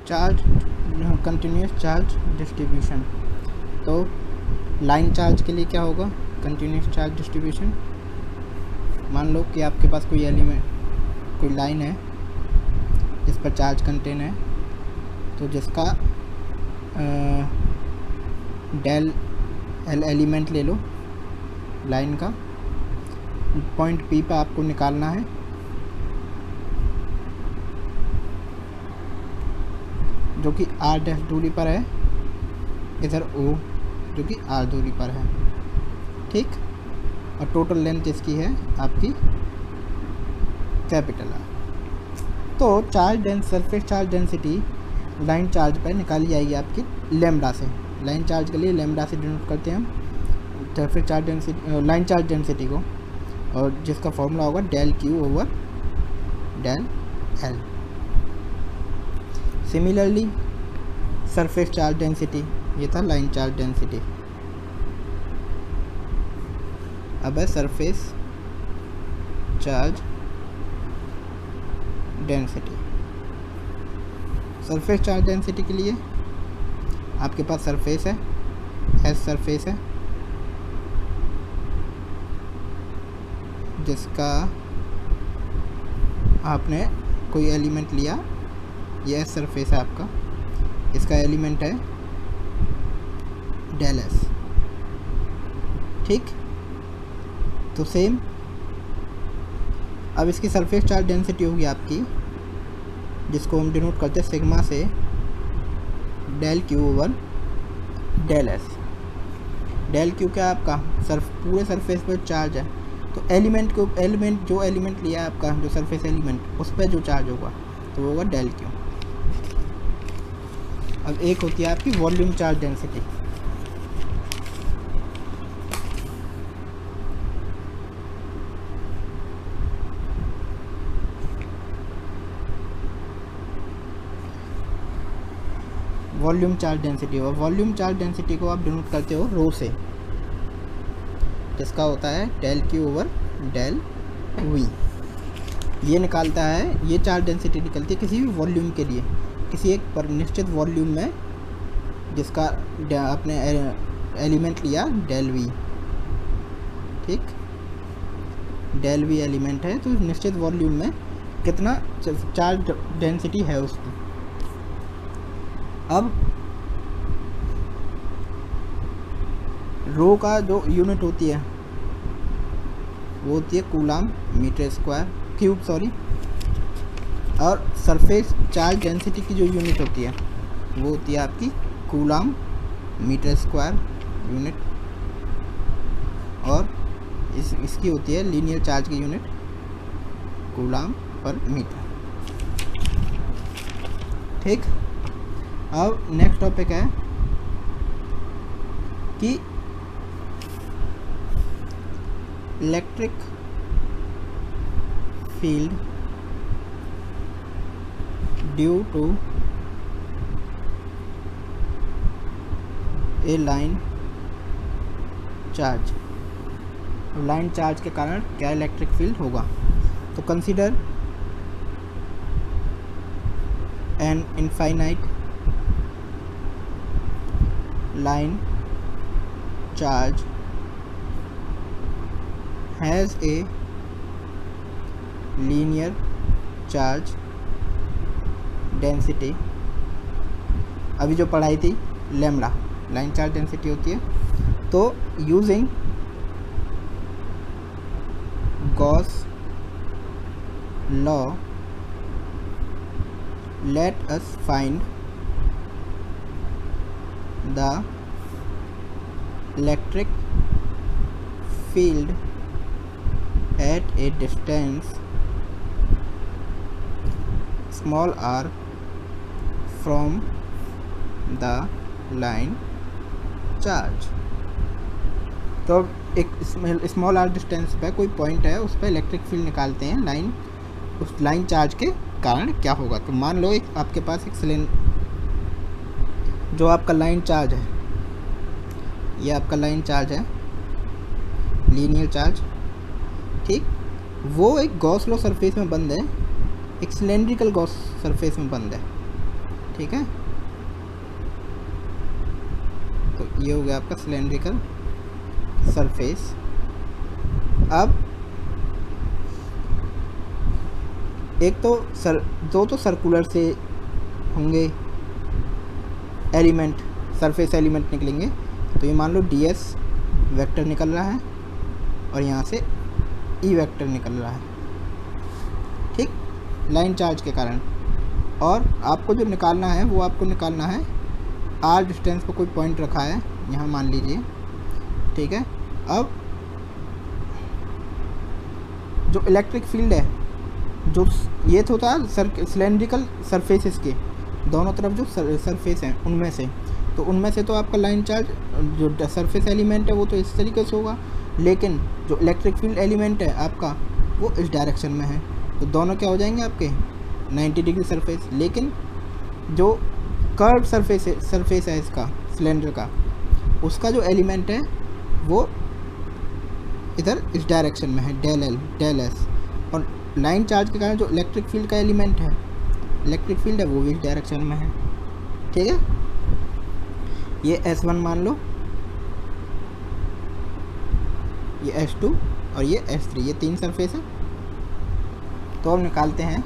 Charge continuous charge distribution. तो line charge के लिए क्या होगा, कंटिन्यूस चार्ज डिस्ट्रीब्यूशन। मान लो कि आपके पास कोई एलिमेंट, कोई लाइन है जिस पर चार्ज कंटेन है, तो जिसका डेल एलिमेंट ले लो लाइन का, पॉइंट P पर आपको निकालना है, जो कि r डैश दूरी पर है, इधर O जो कि r दूरी पर है, ठीक। और टोटल लेंथ इसकी है आपकी कैपिटल R। तो surface charge density line charge पर निकाली जाएगी आपकी लैम्डा से। लाइन चार्ज के लिए लैम्डा से डिनोट करते हैं हम surface charge density, line charge density को, और जिसका फॉर्मूला होगा del Q over del L। Similarly surface charge density, ये था लाइन चार्ज डेंसिटी। अब है surface charge density. Surface charge density के लिए आपके पास सरफेस है, एस सरफेस है, जिसका आपने कोई एलिमेंट लिया, ये एस सरफेस है आपका, इसका एलिमेंट है डेल एस, ठीक। तो सेम अब इसकी सरफेस चार्ज डेंसिटी होगी आपकी, जिसको हम डिनोट करते हैं सिग्मा से, del Q over del S. Del Q क्या है आपका पूरे सरफेस पर चार्ज है, तो एलिमेंट जो एलिमेंट लिया है आपका, जो सरफेस एलिमेंट, उस पर जो चार्ज होगा तो वो होगा डेल Q। अब एक होती है आपकी volume charge density. Volume charge density, और वॉल्यूम चार्ज डेंसिटी को आप डिनोट करते हो रो से, जिसका होता है del Q over del V। ये निकालता है, ये चार्ज डेंसिटी निकलती है किसी भी वॉल्यूम के लिए, किसी एक पर निश्चित वॉल्यूम में, जिसका आपने एलिमेंट लिया डेल V, ठीक। डेल V एलिमेंट है, तो निश्चित वॉल्यूम में कितना चार्ज डेंसिटी है उसकी। अब रो का जो यूनिट होती है वो होती है coulomb metre square cube, sorry. और सरफेस चार्ज डेंसिटी की जो यूनिट होती है वो होती है आपकी कूलाम मीटर स्क्वायर यूनिट, और इसकी होती है लीनियर चार्ज की यूनिट कूलाम पर मीटर, ठीक। अब नेक्स्ट टॉपिक है कि electric field due to a line charge. Line charge के कारण क्या इलेक्ट्रिक फील्ड होगा, तो consider an infinite line charge has a linear charge density। अभी जो पढ़ाई थी लैम्डा, लाइन चार्ज डेंसिटी होती है। तो using Gauss law, let us find the electric field at a distance small r from the line charge। तो एक small are distance पे कोई पॉइंट है, उस पर इलेक्ट्रिक फील्ड निकालते हैं लाइन, उस लाइन चार्ज के कारण क्या होगा। तो मान लो एक आपके पास एक सिलेंडर, जो आपका लाइन चार्ज है, ये आपका लाइन चार्ज है, लीनियर चार्ज, ठीक। वो एक गॉस लॉ सरफेस में बंद है, एक सिलेंड्रिकल गॉस सरफेस में बंद है, ठीक है। तो ये हो गया आपका सिलेंड्रिकल सरफेस। अब एक तो दो तो सर्कुलर से होंगे एलिमेंट, सरफेस एलिमेंट निकलेंगे। तो ये मान लो ds वेक्टर निकल रहा है और यहाँ से e वेक्टर निकल रहा है, ठीक, लाइन चार्ज के कारण। और आपको जो निकालना है वो आपको निकालना है r डिस्टेंस पर कोई पॉइंट रखा है यहाँ मान लीजिए, ठीक है। अब जो इलेक्ट्रिक फील्ड है, जो ये तो होता है सिलेंड्रिकल सरफेसेस के दोनों तरफ जो सरफेस हैं उनमें से, तो उनमें से तो आपका लाइन चार्ज जो सरफेस एलिमेंट है वो तो इस तरीके से होगा, लेकिन जो इलेक्ट्रिक फील्ड एलिमेंट है आपका वो इस डायरेक्शन में है। तो दोनों क्या हो जाएंगे आपके 90 डिग्री सरफेस। लेकिन जो कर्व सरफेस है इसका सिलेंडर का, उसका जो एलिमेंट है वो इधर इस डायरेक्शन में है, डेल एस। और लाइन चार्ज के कारण जो इलेक्ट्रिक फील्ड का एलिमेंट है, इलेक्ट्रिक फील्ड है, वो भी इस डायरेक्शन में है, ठीक है। ये S1 मान लो, ये S2 और ये S3, ये 3 सरफेस है। तो अब निकालते हैं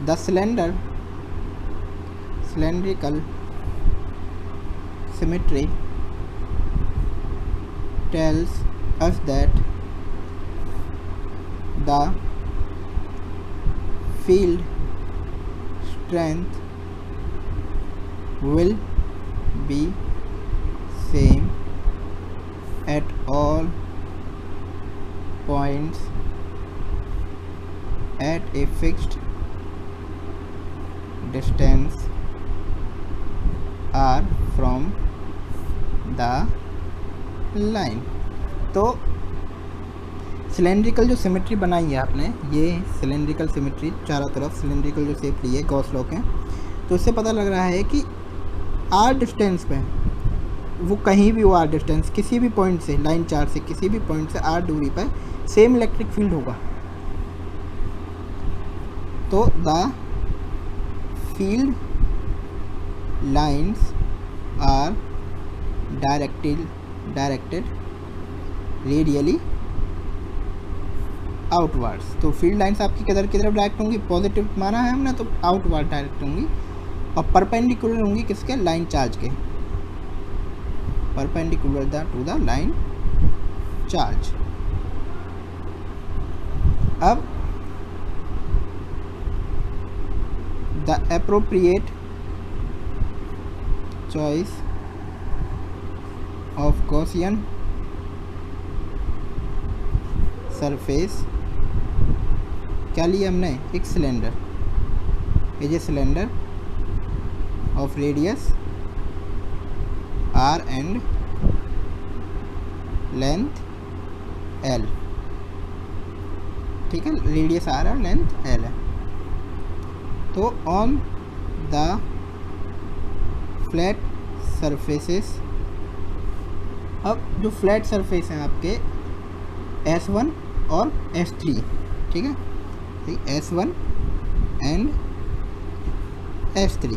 the cylindrical symmetry tells us that the field strength will be same at all points at a fixed distance r from the line. तो सिलेंड्रिकल जो सिमेट्री बनाई है आपने, ये सिलेंड्रिकल सिमेट्री चारों तरफ सिलेंड्रिकल जो शेप ली है गॉस लॉ के, तो इससे पता लग रहा है कि आर डिस्टेंस पे, वो कहीं भी हो आर डिस्टेंस, किसी भी पॉइंट से, लाइन चार्ज से किसी भी पॉइंट से आर दूरी पर सेम इलेक्ट्रिक फील्ड होगा। तो the field lines are directed radially outwards. तो फील्ड लाइंस आपकी किधर की तरफ डायरेक्ट होंगी, पॉजिटिव माना है हमने, तो आउटवर्ड डायरेक्ट होंगी और परपेंडिकुलर होंगी किसके, लाइन चार्ज के, perpendicular to the line charge. अब the appropriate choice of Gaussian surface क्या लिया हमने, एक cylinder, is a cylinder of radius r and length l, ठीक है, रेडियस r और लेंथ l है। तो ऑन द फ्लैट सरफेसेस, अब जो फ्लैट सरफेस हैं आपके S1 और S3, ठीक है, S1 एंड S3,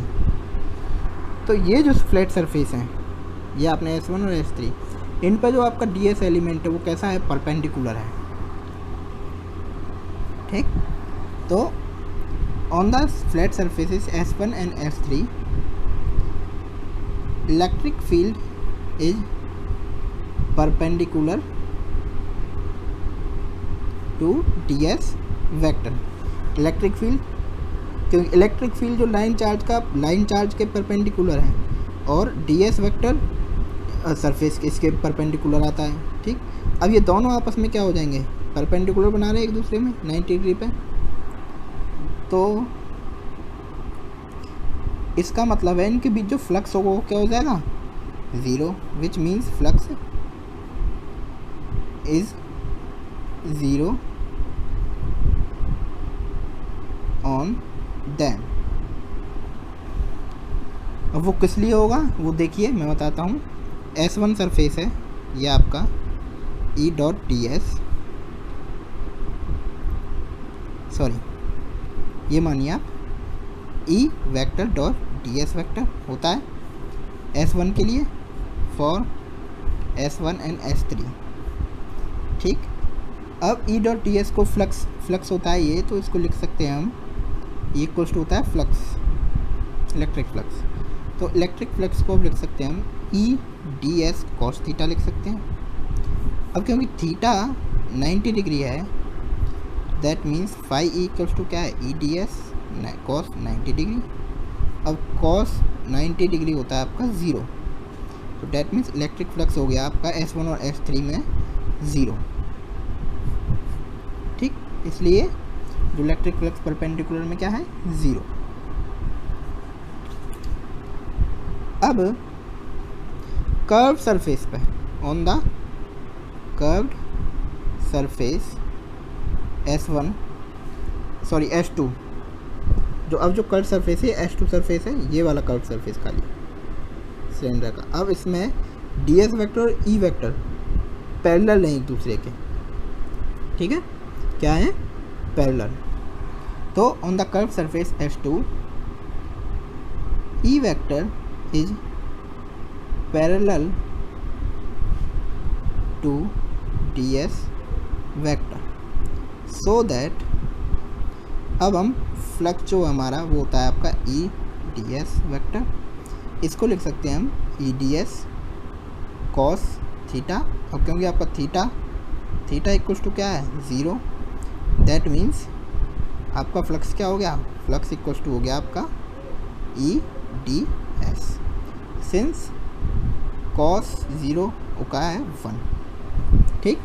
तो ये जो फ्लैट सरफेस हैं ये आपने S1 और S3, इन पर जो आपका ds एलिमेंट है वो कैसा है, परपेंडिकुलर है, ठीक। तो on the flat surfaces S1 and S3 electric field is perpendicular to ds vector. Electric field, क्योंकि इलेक्ट्रिक फील्ड जो लाइन चार्ज के परपेंडिकुलर है और ds वेक्टर सरफेस के इसके परपेंडिकुलर आता है, ठीक। अब ये दोनों आपस में क्या हो जाएंगे, परपेंडिकुलर बना रहे हैं एक दूसरे में 90 डिग्री पे। तो इसका मतलब है इनके बीच जो फ्लक्स होगा वो क्या हो जाएगा, 0, which means flux is 0 on them. अब वो किस लिए होगा वो देखिए, मैं बताता हूँ। S1 सरफेस है ये आपका E.ds, सॉरी ये मानिए आप ई vector dot D S vector होता है S1 के लिए फॉर S1 एंड S3। ठीक, अब ई डॉट डी एस को फ्लक्स होता है ये, तो इसको लिख सकते हैं हम, ये इक्वल्स टू होता है फ्लक्स, इलेक्ट्रिक फ्लक्स। तो इलेक्ट्रिक फ्लक्स को लिख सकते हैं हम E D S cos theta लिख सकते हैं। अब क्योंकि थीटा 90 डिग्री है, that means phi E equals to क्या है, E D S cos 90 degree. अब कॉस 90 डिग्री होता है आपका 0, तो डैट मीन्स इलेक्ट्रिक फ्लक्स हो गया आपका S1 और S3 में 0। ठीक, इसलिए जो इलेक्ट्रिक फ्लक्स परपेंडिकुलर में क्या है, 0। अब कर्व्ड सरफेस पे, on the curved surface S1 sorry S2, जो अब जो कर्व सरफेस है S2 सरफेस है, ये वाला कर्व सरफेस खाली सिलेंडर का। अब इसमें ds वेक्टर और e वेक्टर पैरेलल हैं एक दूसरे के, ठीक है, क्या है, पैरेलल। तो on the curve surface S2 e vector is parallel to ds vector, so that अब हम फ्लक्स जो हमारा वो होता है आपका ई डी एस वेक्टर, इसको लिख सकते हैं हम E D S cos theta. अब क्योंकि आपका थीटा इक्वल्स टू क्या है, 0, दैट मीन्स आपका फ्लक्स क्या हो गया, फ्लक्स इक्वल्स टू हो गया आपका ई डी एस, सिंस कॉस 0 का है 1। ठीक,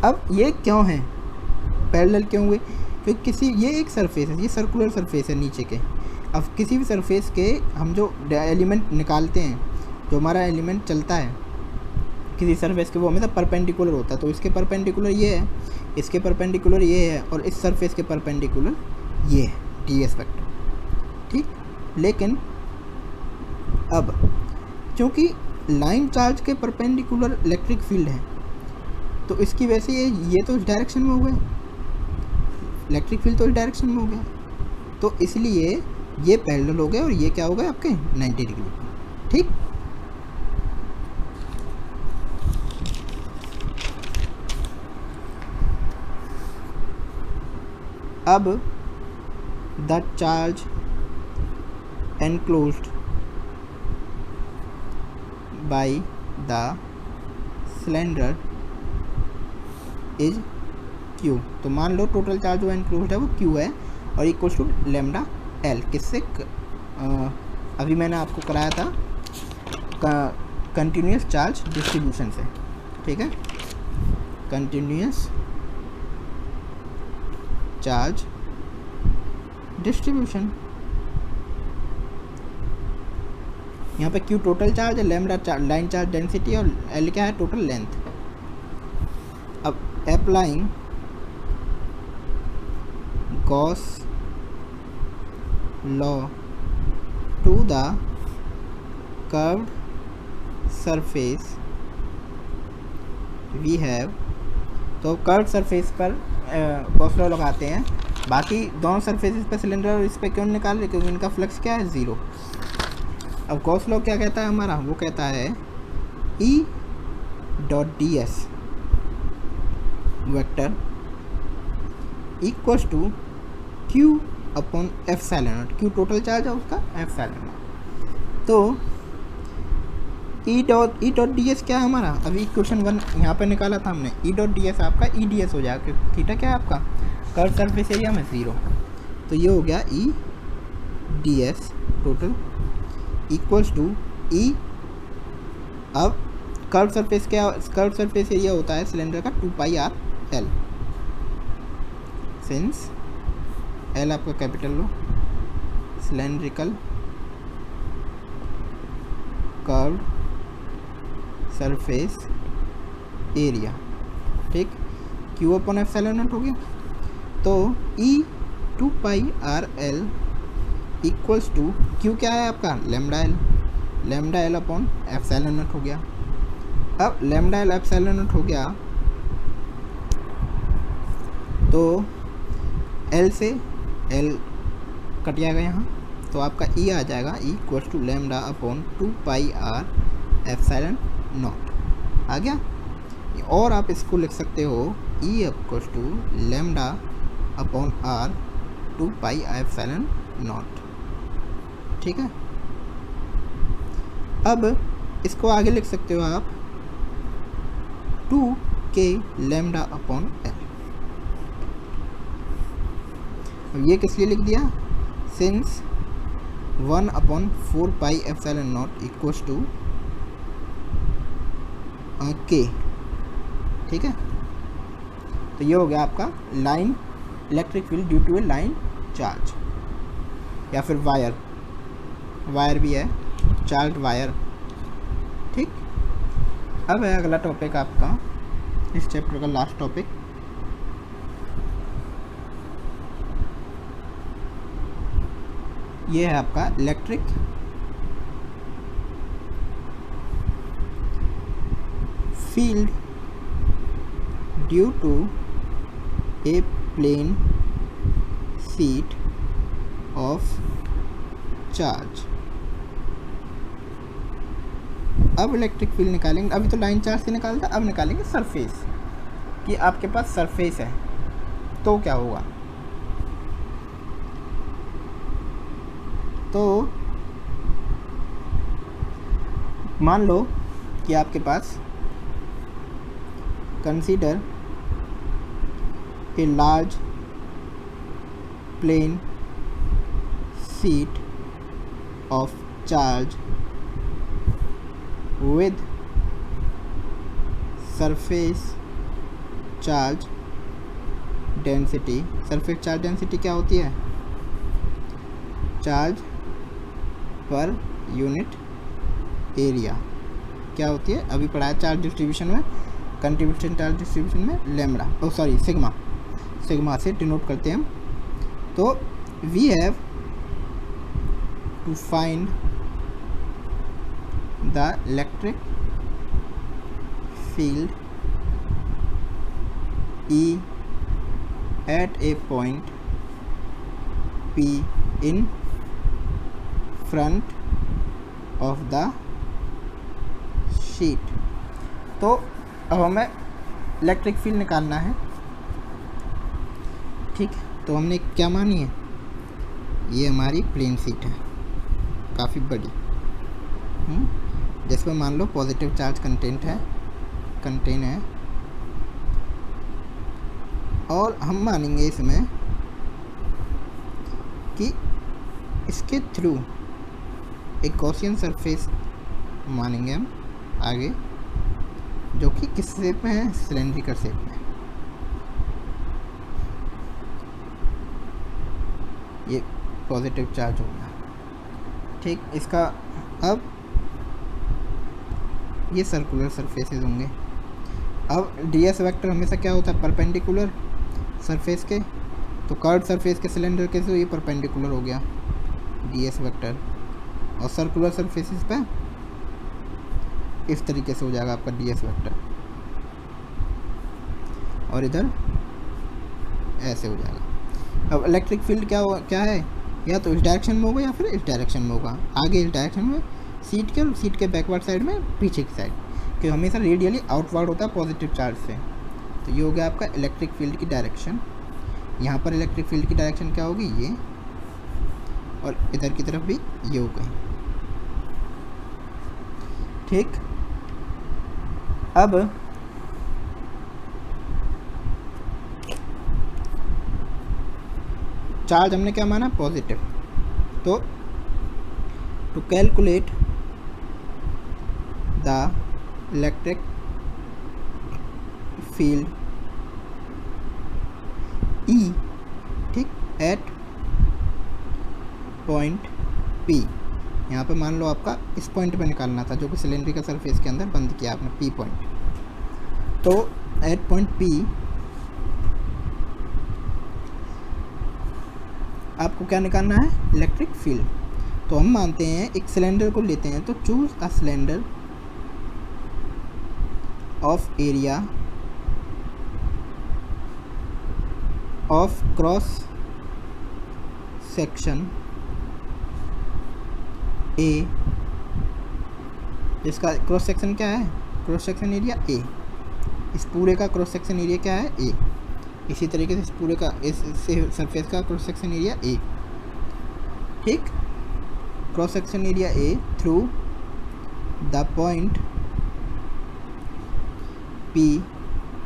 अब ये क्यों है पैरेलल क्यों हुए, क्योंकि ये एक सरफेस है, ये सर्कुलर सरफेस है नीचे के। अब किसी भी सरफेस के हम जो एलिमेंट निकालते हैं, जो हमारा एलिमेंट चलता है किसी सरफेस के, वो हमेशा परपेंडिकुलर होता है। तो इसके परपेंडिकुलर ये है, इसके परपेंडिकुलर ये है, और इस सरफेस के परपेंडिकुलर ये है डी एस वेक्टर। ठीक, लेकिन अब चूँकि लाइन चार्ज के परपेंडिकुलर इलेक्ट्रिक फील्ड है, तो इसकी वजह से ये तो इस डायरेक्शन में हो गए, इलेक्ट्रिक फील्ड तो इस डायरेक्शन में हो गया, तो इसलिए ये पैरेलल हो गए और ये क्या हो गए आपके 90 डिग्री। ठीक, अब the charge enclosed by the cylinder is Q। तो मान लो टोटल चार्ज जो एनक्लोज्ड है वो Q है और इक्वल्स टू लेमडा L। किससे, अभी मैंने आपको कराया था कंटिन्यूस चार्ज डिस्ट्रीब्यूशन से। ठीक है, कंटिन्यूस चार्ज डिस्ट्रीब्यूशन, यहाँ पे Q टोटल चार्ज है, लेमडा लाइन चार्ज डेंसिटी और L क्या है, टोटल लेंथ। अब applying Gauss law to the curved surface we have, तो कर्व्ड सरफेस पर गॉस लॉ लगाते हैं। बाकी दोनों सरफेसेस पर सिलेंडर और इस पर क्यों निकाल रहे, क्योंकि इनका फ्लक्स क्या है, 0। अब गॉस लॉ क्या कहता है हमारा, वो कहता है E dot D S vector equals to Q upon epsilon naught. Q total charge है उसका, एप्सिलॉन नॉट। तो E डॉट डी एस क्या है हमारा, अभी क्वेश्चन 1 यहाँ पे निकाला था हमने, E डॉट डी एस आपका ई डी एस हो जाएगा, क्योंकि थीटा क्या है आपका कर्व सरफेस एरिया में 0, तो ये हो गया E D S total equals to E. अब कर्व सरफेस एरिया होता है सिलेंडर का 2πr/L, सिंस L आपका कैपिटल लो, सिलेंड्रिकल कर्व सरफेस एरिया। ठीक, Q अपॉन एप्सिलॉन नॉट हो गया, तो E 2πr/L equals to Q क्या है आपका, lambda L upon epsilon naught हो गया। अब लेमडा L एप्सिलॉन नॉट हो गया, तो L से L कट जाएगा यहाँ, तो आपका ई आ जाएगा E equals to lambda upon 2πr epsilon naught आ गया। और आप इसको लिख सकते हो E equals to lambda upon R 2π epsilon naught. ठीक है, अब इसको आगे लिख सकते हो आप 2k लैम्डा अपॉन एल। अब ये किस लिए लिख दिया, since 1/4π epsilon naught equals to k। ठीक है, तो ये हो गया आपका line electric field due to a line charge, या फिर वायर भी है, चार्ज वायर। ठीक, अब है अगला टॉपिक आपका इस चैप्टर का लास्ट टॉपिक, ये है आपका electric field due to a plane sheet of charge. अब इलेक्ट्रिक फील्ड निकालेंगे, अभी तो लाइन चार्ज से निकालता, अब निकालेंगे सरफेस, कि आपके पास सरफेस है तो क्या होगा। तो मान लो कि आपके पास consider a large plane sheet of charge with surface charge density। Surface charge density क्या होती है, चार्ज पर यूनिट एरिया क्या होती है, अभी पढ़ा है चार्ज डिस्ट्रीब्यूशन में, कंट्रीब्यूशन चार्ज डिस्ट्रीब्यूशन में लैम्डा, ओ सॉरी सिग्मा से डिनोट करते हैं हम। तो we have to find the electric field E at a point P in front of the sheet। तो अब हमें इलेक्ट्रिक फील्ड निकालना है। ठीक, तो हमने क्या मानी है, ये हमारी प्लेन शीट है काफ़ी बड़ी, जिसमें मान लो पॉजिटिव चार्ज कंटेन है, और हम मानेंगे इसमें कि इसके थ्रू एक गॉसियन सरफेस मानेंगे हम आगे, जो कि किस शेप में है, सिलेंड्रिकल शेप में। ये पॉजिटिव चार्ज हो गया। ठीक, इसका अब ये सर्कुलर सरफेसेस होंगे। अब ds वेक्टर हमेशा क्या होता है, परपेंडिकुलर सरफेस के, तो कर्व सरफेस के सिलेंडर के से ये परपेंडिकुलर हो गया ds वेक्टर, और सर्कुलर सरफेसेस पे इस तरीके से हो जाएगा आपका ds वेक्टर, और इधर ऐसे हो जाएगा। अब इलेक्ट्रिक फील्ड क्या है, या तो इस डायरेक्शन में होगा या फिर इस डायरेक्शन में होगा, आगे इस डायरेक्शन में सीट के, और सीट के बैकवर्ड साइड में पीछे की साइड, कि हमेशा रेडियली आउटवर्ड होता है पॉजिटिव चार्ज से। तो ये हो गया आपका इलेक्ट्रिक फील्ड की डायरेक्शन। यहाँ पर इलेक्ट्रिक फील्ड की डायरेक्शन क्या होगी, ये, और इधर की तरफ भी ये हो गई। ठीक, अब चार्ज हमने क्या माना, पॉजिटिव। तो to calculate the electric field E, ठीक, एट पॉइंट P, यहाँ पे मान लो आपका इस पॉइंट पे निकालना था, जो कि सिलेंड्रिकल सरफेस के अंदर बंद किया आपने P पॉइंट। तो एट पॉइंट P आपको क्या निकालना है, इलेक्ट्रिक फील्ड। तो हम मानते हैं एक सिलेंडर को लेते हैं, तो choose a cylinder of area of cross section A, इसका क्रॉस सेक्शन क्या है, क्रॉस सेक्शन एरिया ए, इस पूरे का क्रॉस सेक्शन एरिया क्या है ए। इसी तरीके से इस पूरे का इस सरफेस का क्रॉस सेक्शन एरिया ए, ठीक। Cross section area A through the point P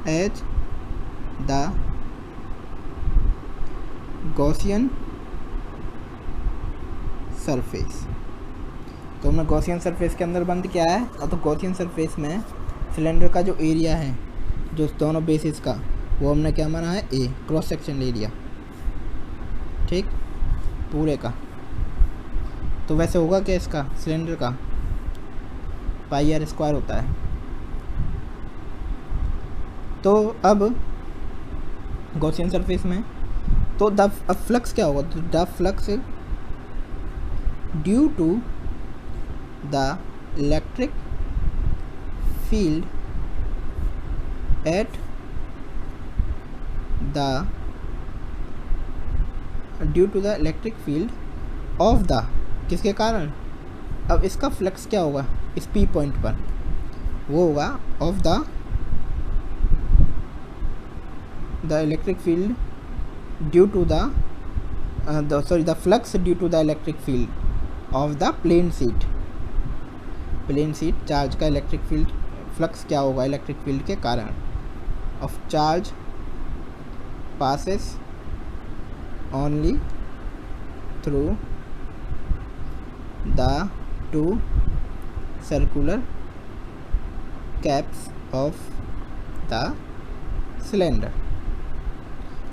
H the Gaussian surface. तो हमने गॉसियन सरफेस के अंदर बंद किया है। तो गॉसियन सरफेस में सिलेंडर का जो एरिया है, जो दोनों बेसिस का, वो हमने क्या माना है ए, क्रॉस सेक्शन एरिया, ठीक, पूरे का। तो वैसे होगा क्या इसका, सिलेंडर का पाई आर स्क्वायर होता है। तो अब गॉसियन सरफेस में तो द फ्लक्स क्या होगा, तो the flux due to the electric field at the due to the electric field of the, किसके कारण, अब इसका फ्लक्स क्या होगा इस पी पॉइंट पर, वो होगा of the electric field due to the flux due to the electric field of the plane sheet. Plane sheet charge का इलेक्ट्रिक फील्ड फ्लक्स क्या होगा इलेक्ट्रिक फील्ड के कारण, of charge passes only through the two circular caps of the cylinder।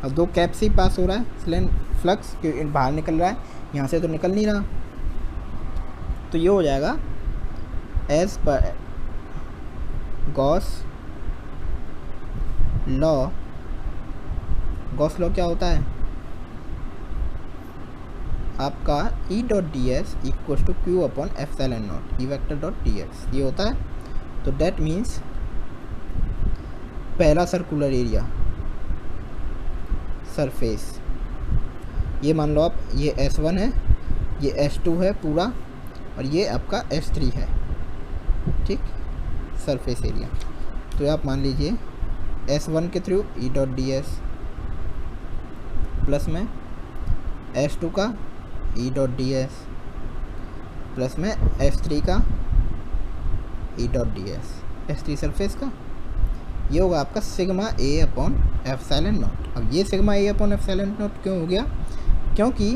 अब दो cap से ही पास हो रहा है सिलेंडर फ्लक्स, बाहर निकल रहा है, यहाँ से तो निकल नहीं रहा। तो ये हो जाएगा as per Gauss law. Gauss law क्या होता है आपका, E dot D S equal to Q upon epsilon naught E vector dot D X, ये होता है। तो डेट मीन्स पहला सर्कुलर एरिया सरफेस, ये मान लो आप, ये S1 है, ये S2 है पूरा, और ये आपका S3 है, ठीक, सरफेस एरिया। तो आप मान लीजिए S1 के थ्रू ई डॉट डी एस प्लस में S2 का ई डॉट डी एस प्लस में S3 का ई dot D S, S3 surface का, ये होगा आपका sigma A upon epsilon naught. अब ये sigma A upon epsilon not क्यों हो गया, क्योंकि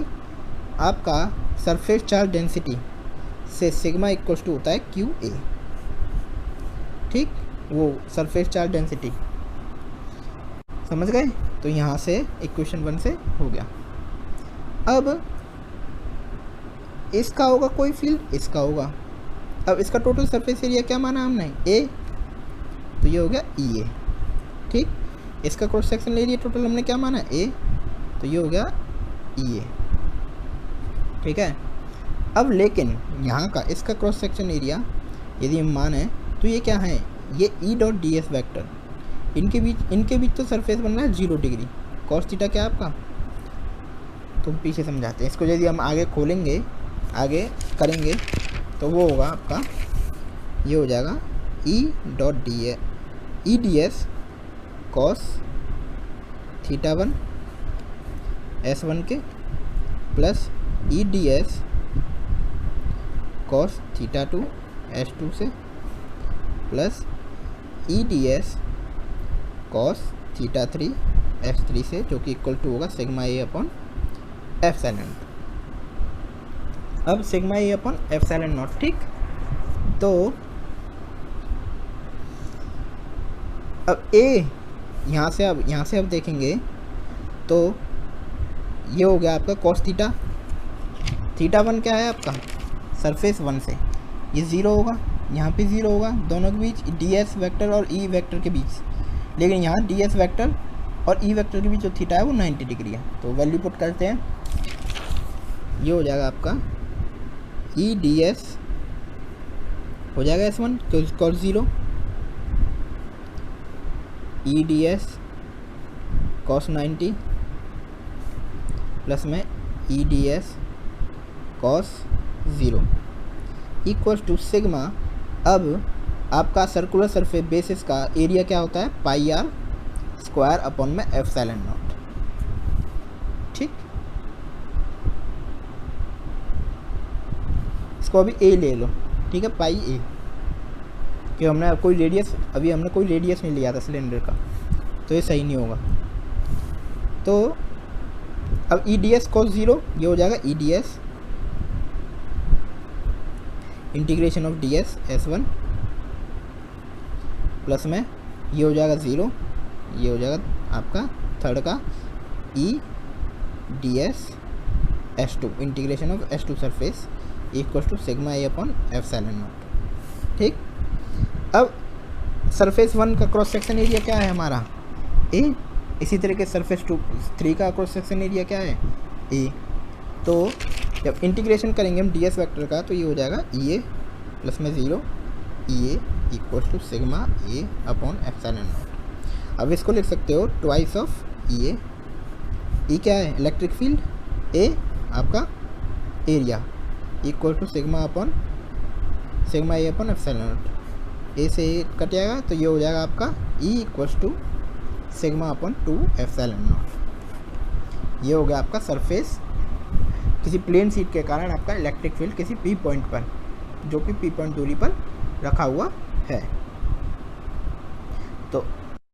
आपका सरफेस चार्ज डेंसिटी से सिग्मा इक्वल्स टू होता है क्यू ए, ठीक, वो सरफेस चार्ज डेंसिटी, समझ गए। तो यहाँ से इक्वेशन 1 से हो गया। अब इसका होगा कोई फील्ड, इसका होगा, अब इसका टोटल सरफेस एरिया क्या माना हमने ए, तो ये हो गया ई ए, ठीक। इसका क्रॉस सेक्शन एरिया टोटल हमने क्या माना ए, तो ये हो गया ई ए, ठीक है। अब लेकिन यहाँ का इसका क्रॉस सेक्शन एरिया यदि हम माने तो ये क्या है, ये ई डॉट डी एस वैक्टर, इनके बीच तो सरफेस बन रहा है 0 डिग्री, कॉस थीटा क्या है आपका, तो पीछे समझाते हैं इसको। यदि हम आगे खोलेंगे, आगे करेंगे, तो वो होगा आपका, ये हो जाएगा ई dot D S cos theta 1 S1 के प्लस ई D S cos theta 2 S2 से प्लस ई D S cos theta 3 S3 से, जो कि इक्वल टू होगा सिग्मा ए अपॉन एप्सिलॉन। अब sigma A upon epsilon naught, ठीक। तो अब ए यहाँ से अब देखेंगे तो ये हो गया आपका कॉस थीटा, थीटा 1 क्या है आपका सरफेस 1 से, ये 0 होगा, यहाँ पे 0 होगा, दोनों के बीच डी एस वैक्टर और ई वैक्टर के बीच, लेकिन यहाँ डी एस वैक्टर और ई वैक्टर के बीच जो थीटा है वो 90 डिग्री है। तो वैल्यू पुट करते हैं, ये हो जाएगा आपका ई डी एस हो जाएगा S1 तो cos 0, E D S cos 90 plus में E D S cos 0, equals to sigma, अब आपका सर्कुलर सरफेस बेसिस का एरिया क्या होता है, पाई आर स्क्वायर अपॉन में एप्सिलॉन नॉट। ठीक, इसको अभी ए ले लो, ठीक है, पाई ए, कि हमने कोई रेडियस, अभी हमने कोई रेडियस नहीं लिया था सिलेंडर का, तो ये सही नहीं होगा। तो अब ई डी एस कॉस ज़ीरो, ये हो जाएगा ई D S integration of D S S one plus में ये हो जाएगा ज़ीरो, ये हो जाएगा आपका थर्ड का E D S S two integration of S two surface equal to sigma A upon epsilon naught. ठीक, अब सरफेस वन का क्रॉस सेक्शन एरिया क्या है हमारा, ए, इसी तरह के सरफेस टू थ्री का क्रॉस सेक्शन एरिया क्या है, ए। तो जब इंटीग्रेशन करेंगे हम डी एस वैक्टर का, तो ये हो जाएगा ई ए प्लस में zero E A equal to sigma A upon epsilon naught. अब इसको लिख सकते हो ट्वाइस ऑफ ई ए, ई क्या है इलेक्ट्रिक फील्ड, ए आपका area equal to sigma A upon epsilon naught. A से कट जाएगा तो ये हो जाएगा आपका E equals to sigma upon two epsilon naught. ये हो गया आपका सरफेस किसी प्लेन शीट के कारण आपका इलेक्ट्रिक फील्ड किसी पी पॉइंट पर, जो कि पी पॉइंट दूरी पर रखा हुआ है।